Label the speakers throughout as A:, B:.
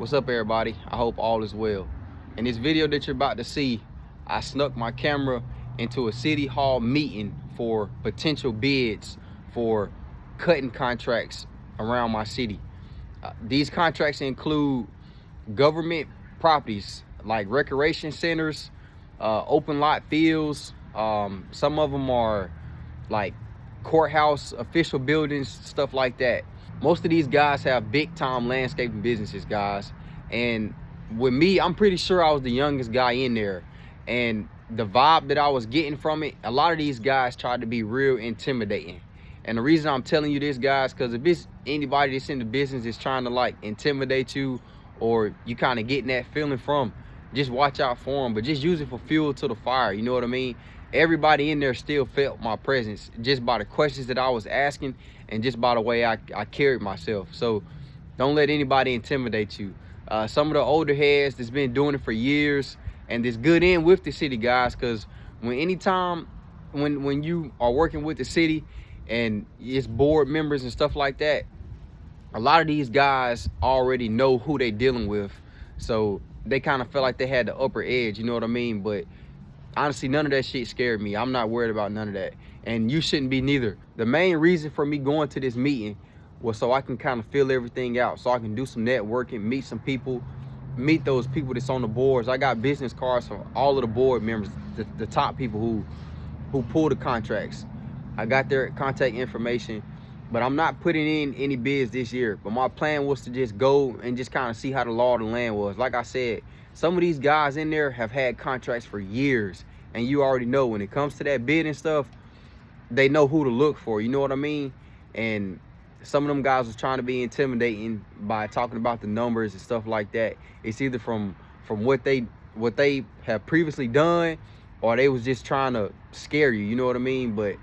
A: What's up, everybody? I hope all is well. In this video that you're about to see, I snuck my camera into a city hall meeting for potential bids for cutting contracts around my city. These contracts include government properties like recreation centers, open lot fields. Some of them are like courthouse official buildings, stuff like that. Most of these guys have big time landscaping businesses, guys. And with me, I'm pretty sure I was the youngest guy in there. And the vibe that I was getting from it, a lot of these guys tried to be real intimidating. And the reason I'm telling you this, guys, because if it's anybody that's in the business is trying to like intimidate you, or you kind of getting that feeling from, just watch out for them. But just use it for fuel to the fire, you know what I mean? Everybody in there still felt my presence just by the questions that I was asking and just by the way I carried myself. So don't let anybody intimidate you. Some of the older heads that's been doing it for years and that's good in with the city, guys, because when you are working with the city and it's board members and stuff like that, a lot of these guys already know who they dealing with. So they kind of felt like they had the upper edge, you know what I mean? But honestly, none of that shit scared me. I'm not worried about none of that. And you shouldn't be neither. The main reason for me going to this meeting was so I can kind of feel everything out, so I can do some networking, meet some people, meet those people that's on the boards. I got business cards from all of the board members, the top people who pull the contracts. I got their contact information, but I'm not putting in any bids this year. But my plan was to just go and just kind of see how the law of the land was. Like I said, some of these guys in there have had contracts for years, and you already know when it comes to that bid and stuff, they know who to look for, you know what I mean? And some of them guys was trying to be intimidating by talking about the numbers and stuff like that. It's either from what they have previously done, or they was just trying to scare you, you know what I mean? But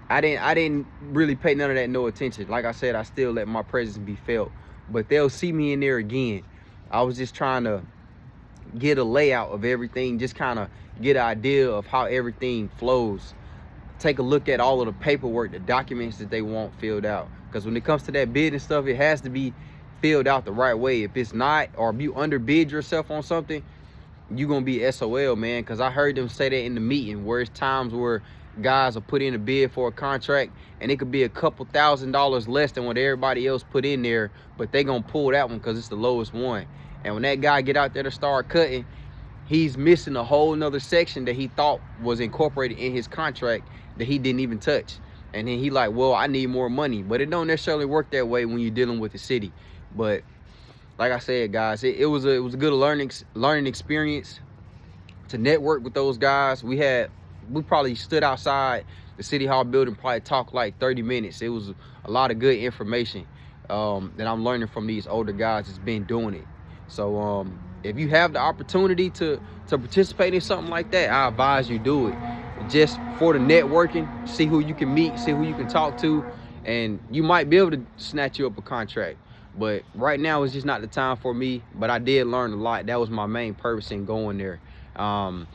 A: I didn't really pay none of that no attention. Like I said, I still let my presence be felt. But they'll see me in there again. I was just trying to get a layout of everything, just kind of get an idea of how everything flows. Take a look at all of the paperwork, the documents that they want filled out. Because when it comes to that bid and stuff, it has to be filled out the right way. If it's not, or if you underbid yourself on something, you're going to be SOL, man. Because I heard them say that in the meeting, where it's times where guys will put in a bid for a contract and it could be a couple $1,000s less than what everybody else put in there, but they going to pull that one because it's the lowest one. And when that guy get out there to start cutting, he's missing a whole nother section that he thought was incorporated in his contract that he didn't even touch. And then he like, well, I need more money. But it don't necessarily work that way when you're dealing with the city. But like I said, guys, it was a good learning experience to network with those guys. We probably stood outside the city hall building, probably talked like 30 minutes. It was a lot of good information that I'm learning from these older guys that's been doing it. So if you have the opportunity to participate in something like that, I advise you do it. Just for the networking, see who you can meet, see who you can talk to, and you might be able to snatch you up a contract. But right now, it's just not the time for me. But I did learn a lot. That was my main purpose in going there. And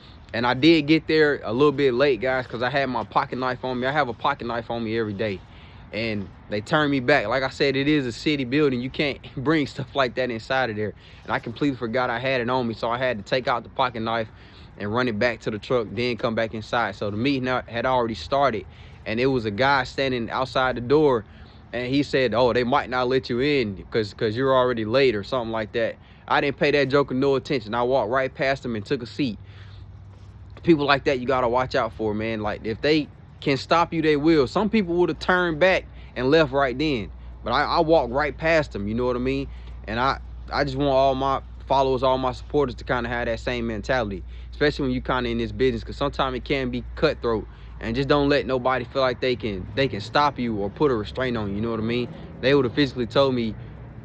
A: I did get there a little bit late, guys, because I had my pocket knife on me. I have a pocket knife on me every day. And they turned me back. Like I said, it is a city building. You can't bring stuff like that inside of there. And I completely forgot I had it on me. So I had to take out the pocket knife and run it back to the truck, then come back inside. So the meeting had already started. And it was a guy standing outside the door. And he said, oh, they might not let you in because you're already late or something like that. I didn't pay that joker no attention. I walked right past him and took a seat. People like that you got to watch out for, man. Like, if they can stop you, they will. Some people would have turned back and left right then. But I walked right past them, you know what I mean? And I just want all my followers, all my supporters to kind of have that same mentality, especially when you kind of in this business, because sometimes it can be cutthroat. And just don't let nobody feel like they can stop you or put a restraint on you, you know what I mean? They would have physically told me,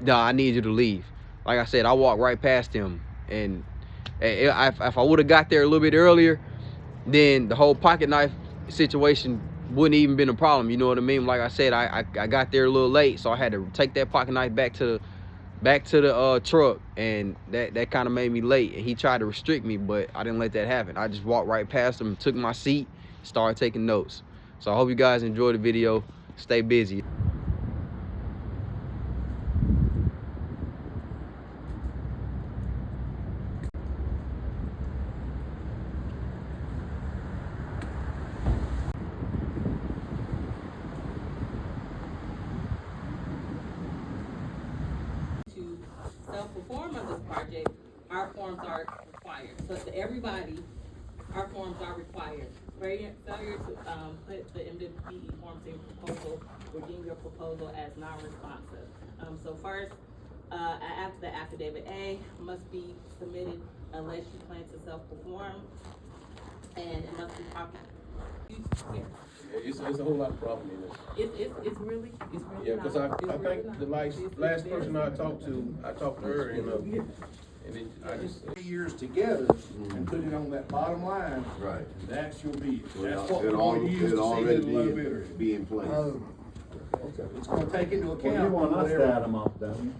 A: nah, I need you to leave. Like I said, I walked right past them. And if I would have got there a little bit earlier, then the whole pocket knife situation wouldn't even been a problem, you know what I mean? Like I said, I got there a little late, so I had to take that pocket knife back to the truck, and that kind of made me late. And he tried to restrict me, but I didn't let that happen. I just walked right past him, took my seat, started taking notes. So I hope you guys enjoyed the video. Stay busy.
B: our forms are required. So to everybody, our forms are required. Failure to put the MWPE forms in proposal will deem your proposal as non-responsive. So first, after the affidavit A must be submitted unless you plan to self-perform, and it must be proper.
C: It's a whole lot of problem in this.
B: It's really
C: Yeah, because I think the last person I talked to her and I just.
D: Years together and put it on that bottom line.
E: Right.
D: That's your bid.
E: So
D: That's what
E: it
D: we're going to use to see
E: already
D: who the low bidder is.
E: be in place.
D: It's gonna take into account.
F: Well, you want us to
D: whatever-
F: add them up, don't you?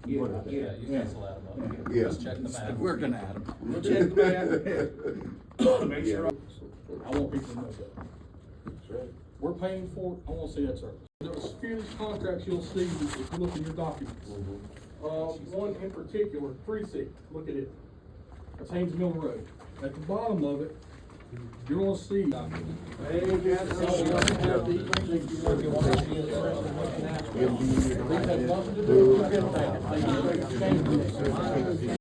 D: Yeah.
G: You cancel that amount.
E: Yeah.
G: Just check the math.
F: We're gonna add them.
D: We'll check that. Make sure.
H: I want people to know that. We're paying for it, I wanna see that service. There's a few of these contracts you'll see if you look in your documents. One in particular, 3-6, look at it. That's Haynes Mill Road. At the bottom of it, you're gonna see. These have nothing to do with anything. They just change it.